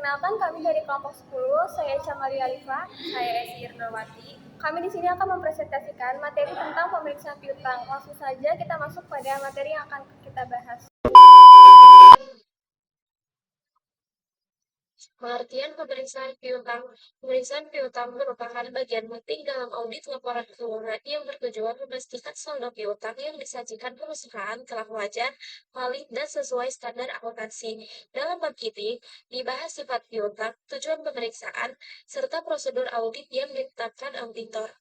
Perkenalkan kami dari kelompok 10, saya Syamalia Alifa, saya Esi Irnawati. Kami di sini akan mempresentasikan materi tentang pemeriksaan piutang. Langsung saja kita masuk pada materi yang akan kita bahas. Pengertian pemeriksaan piutang merupakan bagian penting dalam audit laporan keuangan yang bertujuan memastikan saldo piutang yang disajikan perusahaan telah wajar, valid, dan sesuai standar akuntansi. Dalam bab ini, dibahas sifat piutang, tujuan pemeriksaan, serta prosedur audit yang ditetapkan auditor.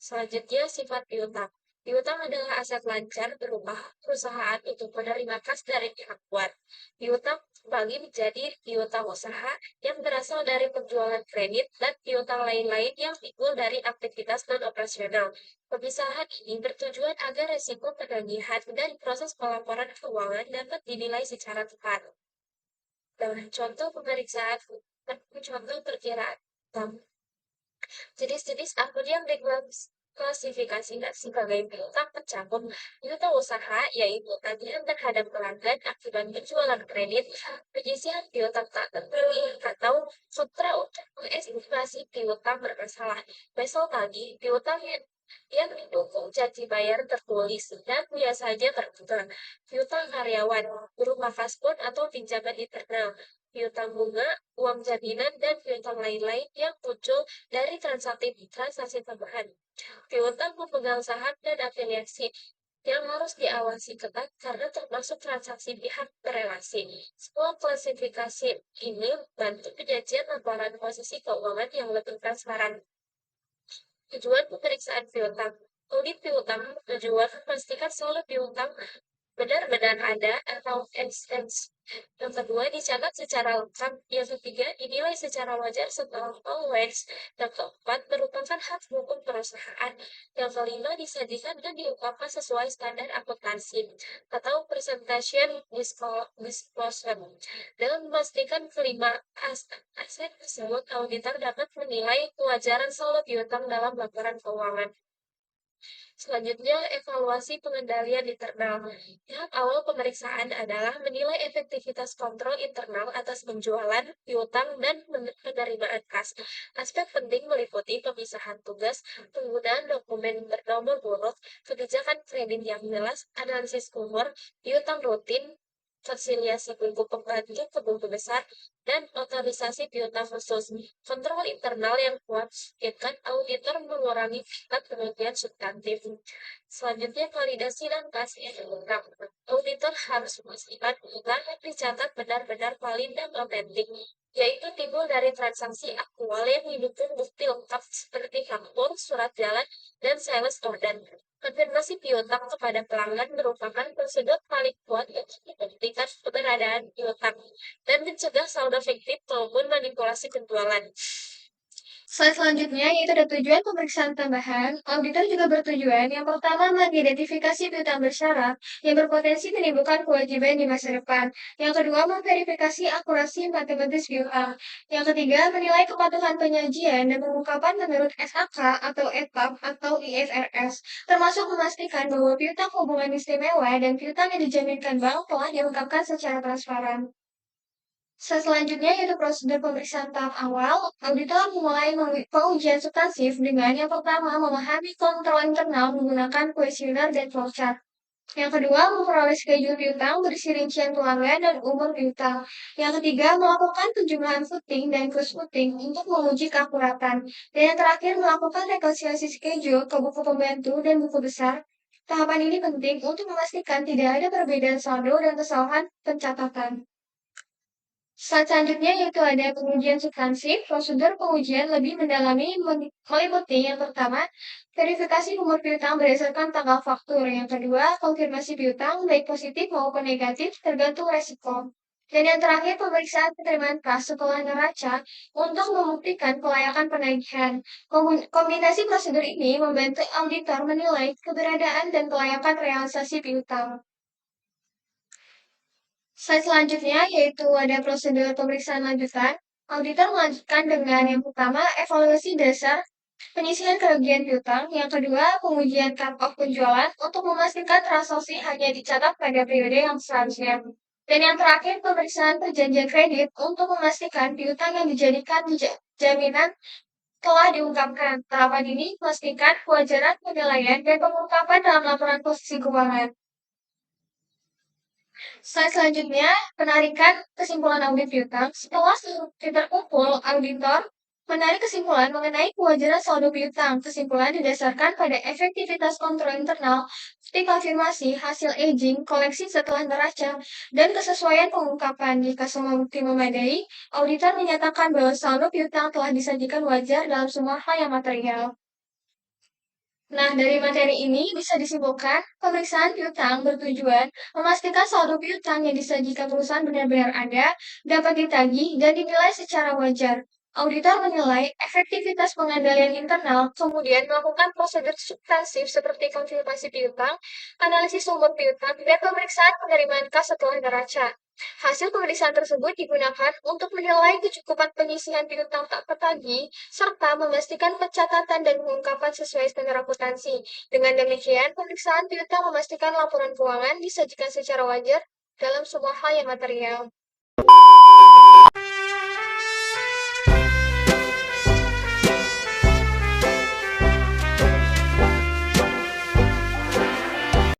Selanjutnya, sifat piutang. Piutang adalah aset lancar berupa perusahaan untuk menerima kas dari pihak luar. Piutang terbagi menjadi piutang usaha yang berasal dari penjualan kredit dan piutang lain-lain yang timbul dari aktivitas non-operasional. Pemisahan ini bertujuan agar resiko penagihan dan proses pelaporan keuangan dapat dinilai secara tepat. Dalam contoh pemeriksaan, contoh perkiraan utang. Jenis-jenis akun yang diklasifikasikan sebagai piutang mencakup piutang usaha, yaitu tagihan terhadap pelanggan akibat penjualan kredit, penyisihan piutang tak terpenuhi, atau sutra untuk mengestimasi piutang bermasalah. Misal tagih, piutang yang didukung janji bayar tertulis dan biasanya terbuka. Piutang karyawan berupa kasbon atau pinjaman internal, piutang bunga, uang jaminan, dan piutang lain-lain yang muncul dari transaksi tambahan. Piutang pemegang saham dan afiliasi yang harus diawasi ketat karena termasuk transaksi pihak berelasi. Semua klasifikasi ini bantu penyajian laporan posisi keuangan yang lebih transparan. Tujuan pemeriksaan piutang. Audit piutang tujuan memastikan saldo piutang benar-benar ada atau expense. Yang kedua, dicatat secara lengkap. Yang ketiga, dinilai secara wajar setelah always. Yang keempat, merupakan hak hukum perusahaan. Yang kelima, disajikan dan diungkapkan sesuai standar akuntansi atau presentation disclosure. Dalam memastikan kelima aset tersebut, auditor dapat menilai kewajaran saldo piutang dalam laporan keuangan. Selanjutnya, evaluasi pengendalian internal. Tahap awal pemeriksaan adalah menilai efektivitas kontrol internal atas penjualan, piutang, dan penerimaan kas. Aspek penting meliputi pemisahan tugas, penggunaan dokumen bernomor urut, kebijakan kredit yang jelas, analisis umur, piutang rutin, konsiliasi buku pembantu ke buku besar, dan otorisasi piutang khusus. Kontrol internal yang kuat memungkinkan auditor mengurangi tingkat kerugian substantif. Selanjutnya, validasi dan kasih lengkap. Auditor harus memastikan piutang yang dicatat benar-benar valid dan otentik, yaitu timbul dari transaksi aktual yang didukung bukti lengkap seperti faktur, surat jalan, dan sales order. Konfirmasi piutang kepada pelanggan merupakan prosedur paling kuat untuk membuktikan keberadaan piutang dan mencegah saldo fiktif maupun manipulasi penjualan. Slide selanjutnya yaitu ada tujuan pemeriksaan tambahan. Auditor juga bertujuan yang pertama mengidentifikasi piutang bersyarat yang berpotensi menimbulkan kewajiban di masa depan. Yang kedua memverifikasi akurasi matematis piutang. Yang ketiga menilai kepatuhan penyajian dan pengungkapan menurut SAK atau ETAP atau IFRS, termasuk memastikan bahwa piutang hubungan istimewa dan piutang yang dijaminkan bank telah diungkapkan secara transparan. Selanjutnya yaitu prosedur pemeriksaan tahap awal. Auditor mulai pengujian substansif dengan yang pertama memahami kontrol internal menggunakan kuesioner dan flowchart. Yang kedua, memperoleh schedule piutang berisi rincian pelanggan dan umur piutang. Yang ketiga, melakukan penjumlahan footing dan cross footing untuk menguji keakuratan. Dan yang terakhir, melakukan rekonsiliasi schedule ke buku pembantu dan buku besar. Tahapan ini penting untuk memastikan tidak ada perbedaan saldo dan kesalahan pencatatan. Slide selanjutnya yaitu ada pengujian substansif. Prosedur pengujian lebih mendalami meliputi yang pertama, verifikasi nomor piutang berdasarkan tanggal faktur. Yang kedua, konfirmasi piutang baik positif maupun negatif tergantung resiko. Dan yang terakhir, pemeriksaan penerimaan kas setelah neraca untuk membuktikan kelayakan penagihan. Kombinasi prosedur ini membantu auditor menilai keberadaan dan kelayakan realisasi piutang. Slide selanjutnya yaitu ada prosedur pemeriksaan lanjutan. Auditor melanjutkan dengan yang pertama, evaluasi dasar penyisihan kerugian piutang. Yang kedua, pengujian cut-off penjualan untuk memastikan transaksi hanya dicatat pada periode yang seharusnya. Dan yang terakhir, pemeriksaan perjanjian kredit untuk memastikan piutang yang dijadikan jaminan telah diungkapkan. Tahapan ini memastikan kewajaran penilaian dan pengungkapan dalam laporan posisi keuangan. Slide selanjutnya, penarikan kesimpulan audit piutang. Setelah seluruh bukti terkumpul, auditor menarik kesimpulan mengenai kewajaran saldo piutang. Kesimpulan didasarkan pada efektivitas kontrol internal, bukti konfirmasi, hasil aging, koleksi setelah neraca, dan kesesuaian pengungkapan. Jika semua bukti memadai, auditor menyatakan bahwa saldo piutang telah disajikan wajar dalam semua hal yang material. Nah, dari materi ini bisa disimpulkan, pemeriksaan piutang bertujuan memastikan saldo piutang yang disajikan perusahaan benar-benar ada, dapat ditagih, dan dinilai secara wajar. Auditor menilai efektivitas pengendalian internal, kemudian melakukan prosedur substansif seperti konfirmasi piutang, analisis sumber piutang, dan pemeriksaan penerimaan kas setelah neraca. Hasil pemeriksaan tersebut digunakan untuk menilai kecukupan penyisihan piutang tak tertagih, serta memastikan pencatatan dan pengungkapan sesuai standar akuntansi. Dengan demikian, pemeriksaan piutang memastikan laporan keuangan disajikan secara wajar dalam semua hal yang material.